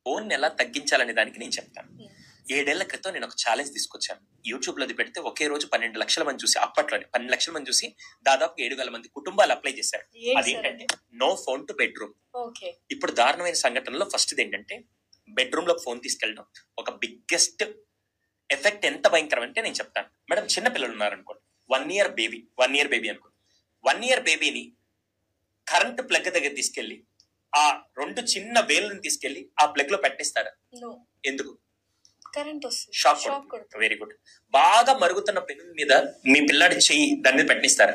Phone ఎలా తగ్గించాలనే దానికి నేను చెప్తాను. 7 ఏళ్ల క్రితం నేను ఒక ఛాలెంజ్ తీసుకొచ్చాను. యూట్యూబ్ లో పెడితే ఒకే రోజు 12 లక్షల మంది చూసి, అప్పట్లోనే 12 లక్షల మంది చూసి దాదాపు 7,000 మంది కుటుంబాలు అప్లై చేశారు. అదేంటంటే నో ఫోన్ టు బెడ్రూమ్. ఇప్పుడు దారుణమైన సంఘటనలో ఫస్ట్ ఏంటంటే బెడ్రూమ్ లో ఫోన్ తీసుకెళ్ళడం ఒక బిగ్గెస్ట్ ఎఫెక్ట్. ఎంత భయంకరం అంటే నేను చెప్తాను మేడం. చిన్న పిల్లలు ఉన్నారనుకోండి, 1 year బేబీ అనుకోండి. 1 year బేబీని కరెంట్ ప్లగ్ దగ్గర తీసుకెళ్లి ఆ 2 చిన్న వేలుని తీసుకెళ్లి ఆ ప్లగ్ లో పెట్టిస్తారా? ఎందుకు? షాక్. Very good. బాగా మరుగుతున్న పెన్ మీద మీ పిల్లాడి చెయ్యి దాని మీద పెట్టిస్తారా?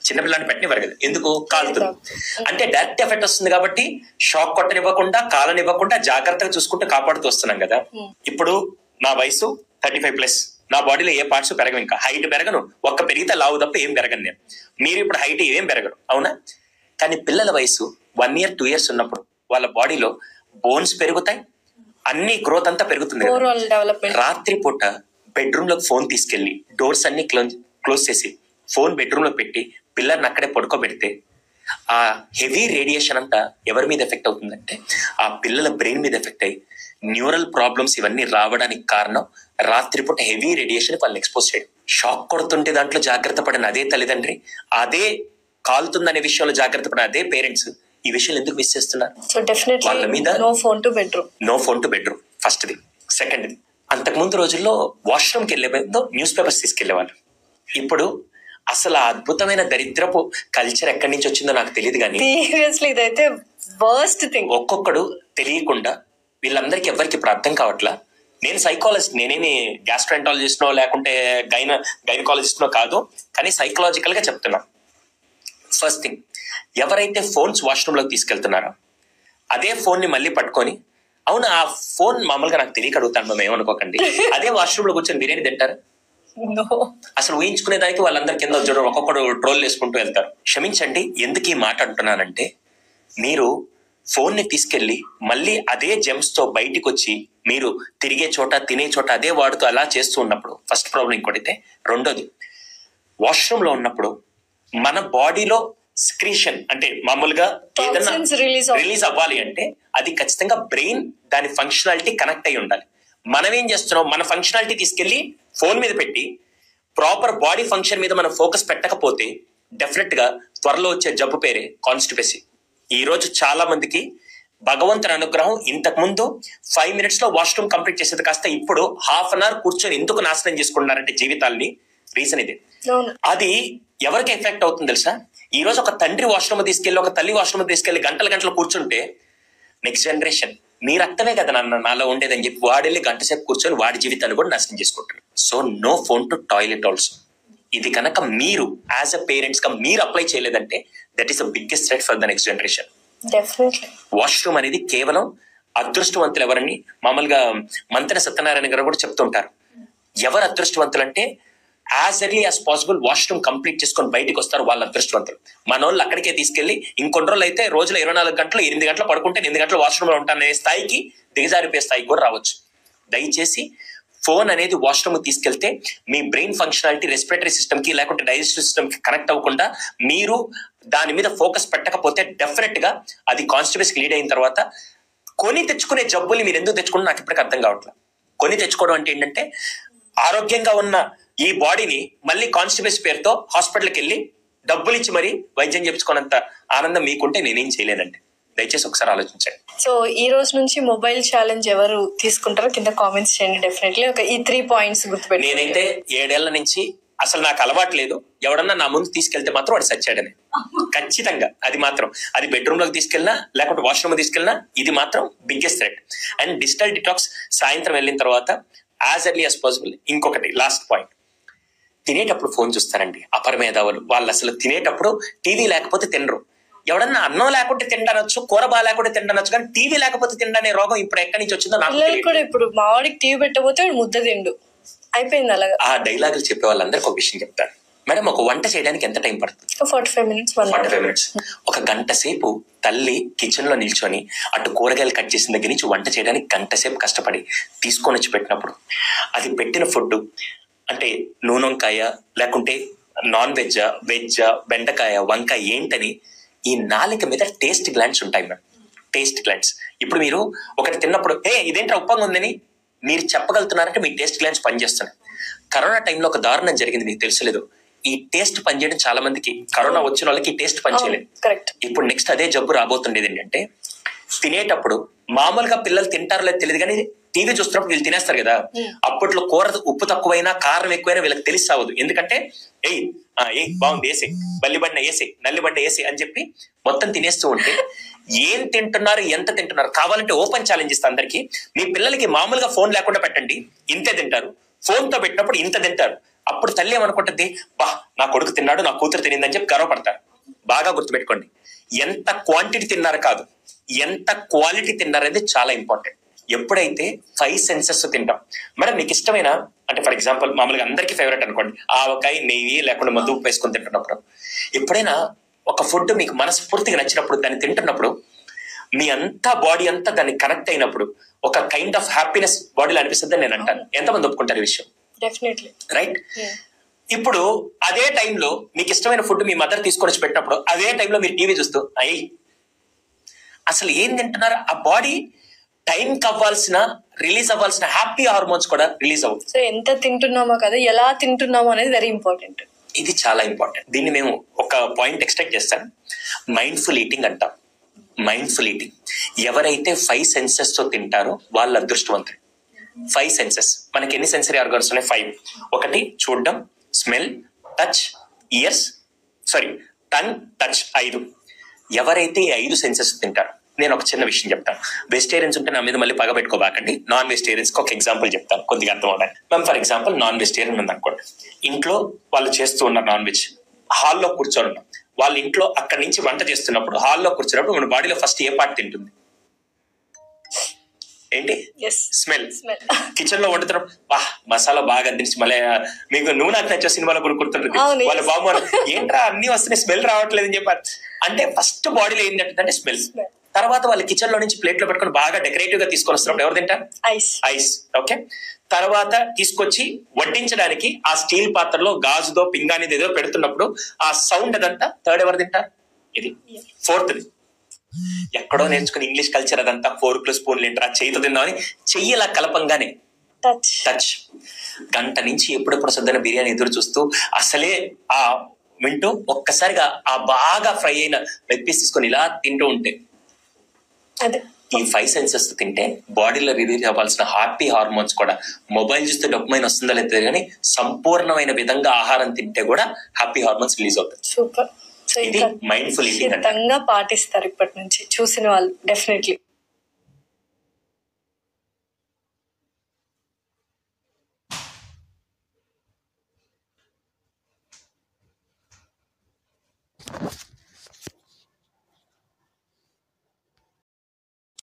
చిన్న పిల్లాడిని పెట్టినవారు కదా. ఎందుకు? కాలుతుంది. అంటే డైరెక్ట్ ఎఫెక్ట్ వస్తుంది కాబట్టి షాక్ కొట్టనివ్వకుండా, కాలనివ్వకుండా జాగ్రత్తగా చూసుకుంటూ కాపాడుతూ వస్తున్నాం కదా. ఇప్పుడు నా వయసు 35+. నా బాడీలో ఏ పార్ట్స్ పెరగవు. ఇంకా హైట్ పెరగను. ఒక్క పెరిగితే లావు తప్ప ఏం పెరగను నేను. మీరు ఇప్పుడు హైట్ ఏం పెరగరు, అవునా? కానీ పిల్లల వయసు 1 year 2 years ఉన్నప్పుడు వాళ్ళ బాడీలో బోన్స్ పెరుగుతాయి, అన్ని గ్రోత్ అంతా పెరుగుతుంది. రాత్రి పూట బెడ్రూమ్ లో ఫోన్ తీసుకెళ్లి డోర్స్ అన్ని క్లోజ్ చేసి ఫోన్ బెడ్రూమ్ లో పెట్టి పిల్లల్ని అక్కడే పడుకోబెడితే ఆ హెవీ రేడియేషన్ అంతా ఎవరి మీద ఎఫెక్ట్ అవుతుందంటే ఆ పిల్లల బ్రెయిన్ మీద ఎఫెక్ట్ అయ్యి న్యూరల్ ప్రాబ్లమ్స్ ఇవన్నీ రావడానికి కారణం రాత్రిపూట హెవీ రేడియేషన్ వాళ్ళని ఎక్స్పోజ్ చేయడం. షాక్ కొడుతుంటే దాంట్లో జాగ్రత్త పడిన అదే తల్లిదండ్రి, అదే కాలుతుందనే విషయంలో జాగ్రత్త పడిన అదే పేరెంట్స్ ఈ విషయాలు ఎందుకు మిస్ చేస్తున్నారు? వాళ్ళ మీద నో ఫోన్ టు బెడ్రూమ్ ఫస్ట్ది. సెకండ్ది, అంతకుముందు రోజుల్లో వాష్రూమ్కి వెళ్ళే బదులు న్యూస్ పేపర్స్ తీసుకెళ్లేవాళ్ళు. ఇప్పుడు అసలు ఆ అద్భుతమైన దరిద్రపు కల్చర్ ఎక్కడి నుంచి వచ్చిందో నాకు తెలియదు కానీ ఇదైతే వర్స్ట్ థింగ్. ఒక్కొక్కడు తెలియకుండా వీళ్ళందరికీ ఎవరికి ఇప్పుడు అర్థం కావట్లా. నేను సైకాలజిస్ట్, నేనేమి గ్యాస్ట్రోఎంటాలజిస్ట్నో లేకుంటే గైనకాలజిస్ట్నో కాదు, కానీ సైకలాజికల్ గా చెప్తున్నా. ఫస్ట్ థింగ్, ఎవరైతే ఫోన్స్ వాష్రూమ్ లోకి తీసుకెళ్తున్నారో అదే ఫోన్ ని మళ్ళీ పట్టుకొని, అవును ఆ ఫోన్ మామూలుగా నాకు తెలియక అడుగుతాను, మేము ఏమనుకోకండి, అదే వాష్రూమ్ లో కూర్చొని బిర్యానీ తింటారు? అసలు ఊహించుకునే దానికి వాళ్ళందరి కింద వచ్చాడు ఒక్కొక్కడు ట్రోల్ వేసుకుంటూ వెళ్తారు. క్షమించండి, ఎందుకు ఈ మాట అంటున్నానంటే, మీరు ఫోన్ ని తీసుకెళ్లి మళ్ళీ అదే జెమ్స్ తో బయటికి వచ్చి మీరు తిరిగే చోట తినే చోట అదే వాడుతూ అలా చేస్తూ ఉన్నప్పుడు ఫస్ట్ ప్రాబ్లం ఇంకోటితే. రెండోది, వాష్రూమ్ లో ఉన్నప్పుడు మన బాడీలో స్క్రీషన్ అంటే మామూలుగా ఏదైనా రిలీజ్ అవ్వాలి అంటే అది ఖచ్చితంగా బ్రెయిన్ దాని ఫంక్షనాలిటీ కనెక్ట్ అయి ఉండాలి. మనం ఏం చేస్తున్నాం, మన ఫంక్షనాలిటీ తీసుకెళ్లి ఫోన్ మీద పెట్టి ప్రాపర్ బాడీ ఫంక్షన్ మీద మనం ఫోకస్ పెట్టకపోతే డెఫినెట్ గా త్వరలో వచ్చే జబ్బు పేరే కాన్స్టిపేసీ. ఈ రోజు చాలా మందికి భగవంతుని అనుగ్రహం, ఇంతకు ముందు 5 minutes లో వాష్రూమ్ కంప్లీట్ చేసేది కాస్త ఇప్పుడు ½ an hour కూర్చొని ఎందుకు నాశనం చేసుకుంటున్నారంటే జీవితాల్ని, రీజన్ ఇది. అది ఎవరికి ఎఫెక్ట్ అవుతుంది తెలుసా? ఈ రోజు ఒక తండ్రి వాష్రూమ్ తీసుకెళ్లి ఒక తల్లి వాష్రూమ్ తీసుకెళ్లి గంటలు కూర్చుంటే నెక్స్ట్ జనరేషన్ మీ రక్తమే కదా నాలో ఉండేదని చెప్పి వాడెళ్ళి గంట సేపు కూర్చొని వాడి జీవితాన్ని కూడా నాశనం చేసుకుంటారు. So no phone to toilet also. ఇది కనుక మీరు యాజ్ అ పేరెంట్స్ గా మీరు అప్లై చేయలేదంటే that is the biggest threat for the next generation. Washroom అనేది కేవలం అదృష్టవంతులు ఎవరని మామూలుగా మంత్రి సత్యనారాయణ గారు కూడా చెప్తుంటారు. ఎవరు అదృష్టవంతులు అంటే as early as possible washroom complete చేసుకొని బయటకు వస్తారు, వాళ్ళ అదృష్టవంతులు. మన వాళ్ళు అక్కడికే తీసుకెళ్లి ఇంకొన్ని రోజులు అయితే రోజులో 24 గంటలు 8 గంటలు పడుకుంటే 8 గంటలు వాష్రూమ్ లో ఉంటాననే స్థాయికి దిగజారిపోయే స్థాయికి కూడా రావచ్చు. దయచేసి ఫోన్ అనేది వాష్రూమ్ తీసుకెళ్తే మీ బ్రెయిన్ ఫంక్షనాలిటీ రెస్పిరేటరీ సిస్టమ్ కి లేకుంటే డైజెస్టివ్ సిస్టమ్ కి కనెక్ట్ అవ్వకుండా మీరు దాని మీద ఫోకస్ పెట్టకపోతే డెఫినెట్ గా అది కాన్స్టిపేసీకి లీడ్ అయిన తర్వాత కొని తెచ్చుకునే జబ్బులు మీరు ఎందుకు తెచ్చుకున్నా నాకు ఇప్పటికీ అర్థం కావట్లేదు. కొని తెచ్చుకోవడం అంటే ఏంటంటే ఆరోగ్యంగా ఉన్న ఈ బాడీని మళ్ళీ కాన్స్టిపేసీ పేరుతో హాస్పిటల్కి వెళ్ళి డబ్బులు ఇచ్చి మరీ వైద్యం చేయించుకున్నంత ఆనందం మీకుంటే నేనేం చేయలేదండి. దయచేసి ఒకసారి ఆలోచించండి. సో ఈ రోజు నుంచి మొబైల్ ఛాలెంజ్ ఎవరు తీసుకుంటారో కింద కామెంట్స్ చేయండి. డెఫినెట్లీ ఒక ఈ 3 points గుర్తుపెట్టి. నేనైతే 7 ఏళ్ల నుంచి అసలు నాకు అలవాటు లేదు. ఎవడన్నా నా ముందు తీసుకెళ్తే మాత్రం వాడు సచ్చాడని ఖచ్చితంగా. అది మాత్రం అది బెడ్రూమ్ లోకి తీసుకెళ్ళినా లేకుంటే వాష్రూమ్ తీసుకెళ్ళినా ఇది మాత్రం biggest threat. And digital detox సాయంత్రం వెళ్ళిన తర్వాత యాజ్ ఎర్లీ యాజ్ పాసిబుల్. ఇంకొకటి లాస్ట్ పాయింట్, తినేటప్పుడు ఫోన్ చూస్తారండి అపరమేధావులు. వాళ్ళు అసలు తినేటప్పుడు టీవీ లేకపోతే తినరు. ఎవడన్నా అన్నం లేకుంటే తిండనొచ్చు, కూర బా లేకుంటే తిండనొచ్చు, కానీ టీవీ లేకపోతే తిండనే రోగం ఇప్పుడు ఎక్కడి నుంచి వచ్చిందో నాకు తెలియదు. ఇప్పుడు మా వాడికి టీవీ పెట్టకపోతే ముద్ద తిండు, అయిపోయింది అలాగా. ఆ డైలాగులు చెప్పే వాళ్ళందరికీ ఒక విషయం చెప్తాను మేడం. ఒక వంట చేయడానికి ఎంత టైం పడుతుంది? 45 minutes. 45 minutes. ఒక గంట సేపు తల్లి కిచెన్ లో నిల్చొని అటు కూరగాయలు కట్ చేసిన దగ్గర నుంచి వంట చేయడానికి గంట సేపు కష్టపడి తీసుకొని వచ్చి పెట్టినప్పుడు అది పెట్టిన ఫుడ్ అంటే నూనెంకాయ లేకుంటే నాన్ వెజ్జా, వెజ్జా, బెండకాయ, వంకాయ ఏంటని ఈ నాలుక మీద టేస్ట్ గ్లాండ్స్ ఉంటాయి మేడం. Taste glands. ఇప్పుడు మీరు ఒకటి తిన్నప్పుడు ఇదేంట్రా ఉప్పంగా ఉందని మీరు చెప్పగలుగుతున్నారంటే మీ టేస్ట్ గ్లాండ్స్ పనిచేస్తున్నాయి. కరోనా టైంలో ఒక దారుణం జరిగింది, మీకు తెలుసలేదు. ఈ టేస్ట్ పనిచేయడం చాలా మందికి, కరోనా వచ్చిన వాళ్ళకి ఈ టేస్ట్ పనిచేయలేదు. ఇప్పుడు నెక్స్ట్ అదే జబ్బు రాబోతుండేది ఏంటంటే, తినేటప్పుడు మామూలుగా పిల్లలు తింటారో లేదో తెలియదు కానీ టీవీ చూస్తున్నప్పుడు వీళ్ళు తినేస్తారు కదా, అప్పట్లో కూర ఉప్పు తక్కువైనా కారం ఎక్కువైనా వీళ్ళకి తెలిసి అవ్వదు. ఎందుకంటే బాగుంది వేసి, బల్లిబండ వేసి, నల్లిబండ వేసి అని చెప్పి మొత్తం తినేస్తూ ఉంటే ఏం తింటున్నారు, ఎంత తింటున్నారు, కావాలంటే ఓపెన్ ఛాలెంజ్ ఇస్తా అందరికి. మీ పిల్లలకి మామూలుగా ఫోన్ లేకుండా పెట్టండి, ఇంతే తింటారు. ఫోన్ తో పెట్టినప్పుడు ఇంత తింటారు. అప్పుడు తల్లి ఏమనుకుంటుంది, నా కొడుకు తిన్నాడు, నా కూతురు తినిందని చెప్పి గర్వపడతారు. బాగా గుర్తుపెట్టుకోండి, ఎంత క్వాంటిటీ తిన్నారు కాదు, ఎంత క్వాలిటీ తిన్నారనేది చాలా ఇంపార్టెంట్. ఎప్పుడైతే 5 సెన్సెస్ తింటాం, మేడం మీకు ఇష్టమైన, అంటే ఫర్ ఎగ్జాంపుల్ మామూలుగా అందరికీ ఫేవరెట్ అనుకోండి, ఆవకాయ, నెయ్యి లేకుండా మందు ఉప్పు వేసుకొని తింటున్నప్పుడు, ఎప్పుడైనా ఒక ఫుడ్ మీకు మనస్ఫూర్తిగా నచ్చినప్పుడు దాన్ని తింటున్నప్పుడు మీ అంతా బాడీ అంతా దాన్ని కనెక్ట్ అయినప్పుడు ఒక కైండ్ ఆఫ్ హ్యాపీనెస్ బాడీలో అనిపిస్తుంది నేను అంటాను. ఎంతమంది ఒప్పుకుంటారు ఈ విషయం? రైట్. ఇప్పుడు అదే టైంలో మీకు ఇష్టమైన ఫుడ్ మీ మదర్ తీసుకొని వచ్చి పెట్టినప్పుడు అదే టైంలో మీరు టీవీ చూస్తూ అసలు ఏం తింటున్నారు, ఆ బాడీ టైంకి అవ్వాల్సిన రిలీజ్ అవ్వాల్సిన హ్యాపీ హార్మోన్స్ కూడా రిలీజ్ అవ్వదు. సో ఎంత తింటున్నామో కదా, ఎలా తింటున్నామో అనేది వెరీ ఇంపార్టెంట్. ఇది చాలా ఇంపార్టెంట్. దీన్ని మేము ఒక పాయింట్ ఎక్స్ట్రాక్ట్ చేస్తాం, మైండ్ఫుల్ ఈటింగ్ అంటాం. మైండ్ఫుల్ ఈటింగ్, ఎవరైతే 5 సెన్సెస్ తో తింటారో వాళ్ళ అదృష్టవంతులు. 5 సెన్సెస్, మనకి ఎన్ని సెన్సరీ ఆర్గన్స్ ఉన్నాయి? 5. ఒకటి చూడడం, smell, touch, years, tongue, touch, 5. ఎవరైతే ఈ 5 సెన్సెస్ తింటారో, నేను ఒక చిన్న విషయం చెప్తాను. వెజిటేరియన్స్ ఉంటే నా మీద మళ్ళీ పగ పెట్టుకోబాకండి. నాన్ వెజిటేరియన్స్ కి ఒక ఎగ్జాంపుల్ చెప్తాను, కొద్దిగా అర్థం అవడానికి. మేము ఫర్ ఎగ్జాంపుల్ నాన్ వెజిటేరియన్ ఉంది అనుకోండి, ఇంట్లో వాళ్ళు చేస్తూ ఉన్నారు నాన్ వెజ్, హాల్లో కూర్చొని ఉన్నాం. వాళ్ళ ఇంట్లో అక్కడి నుంచి వంట చేస్తున్నప్పుడు హాల్లో కూర్చున్నప్పుడు మన బాడీలో ఫస్ట్ ఏ పార్ట్ తింటుంది? ఏంటి? స్మెల్. కిచెన్ లో వండుతున్నప్పుడు మసాలా బాగా అందించి, మళ్ళీ మీకు నువ్వు నాకు నచ్చే సినిమాలో కూడా గుర్తుంటుంది, వాళ్ళ బాబు ఏంట్రా అన్ని వస్తున్నాయి స్మెల్ రావట్లేదు అని చెప్పారు. అంటే ఫస్ట్ బాడీలో ఏం తింటుందంటే స్మెల్. తర్వాత వాళ్ళు కిచెన్ లో నుంచి ప్లేట్ లో పెట్టుకుని బాగా డెకరేటివ్ గా తీసుకొని వస్తున్నప్పుడు ఎవరు తింటారు? ఐస్. ఓకే. తర్వాత తీసుకొచ్చి వడ్డించడానికి ఆ స్టీల్ పాత్రలో గాజుదో పింగానిది ఏదో పెడుతున్నప్పుడు ఆ సౌండ్ అదంతా థర్డ్ ఎవరు తింటారు? ఇది 4th. ఎక్కడో నేర్చుకుని ఇంగ్లీష్ కల్చర్ అదంతా ఫోర్క్లు స్పూన్లు ఏంటారా చేయితో తిందామని చెయ్యలా కలపంగానే టచ్. గంట నుంచి ఎప్పుడెప్పుడు సొద్దన బిర్యానీ ఎదురు చూస్తూ అసలే ఆ వింటూ ఒక్కసారిగా ఆ బాగా ఫ్రై అయిన లెగ్ పీస్ తీసుకొని ఇలా తింటూ ఉంటే, ఈ 5 సెన్సెస్ తింటే బాడీలో రిలీజ్ అవ్వాల్సిన హ్యాపీ హార్మోన్స్ కూడా, మొబైల్ చూస్తే డొపమైన్ వస్తుందో లేదో కానీ సంపూర్ణమైన విధంగా ఆహారం తింటే కూడా హ్యాపీ హార్మోన్స్ రిలీజ్ అవుతాయి. సూపర్. ఇది మైండ్ఫుల్ ఈటింగ్ పాటిస్తారు ఇప్పటి నుంచి చూసిన వాళ్ళు డెఫినెట్లీ.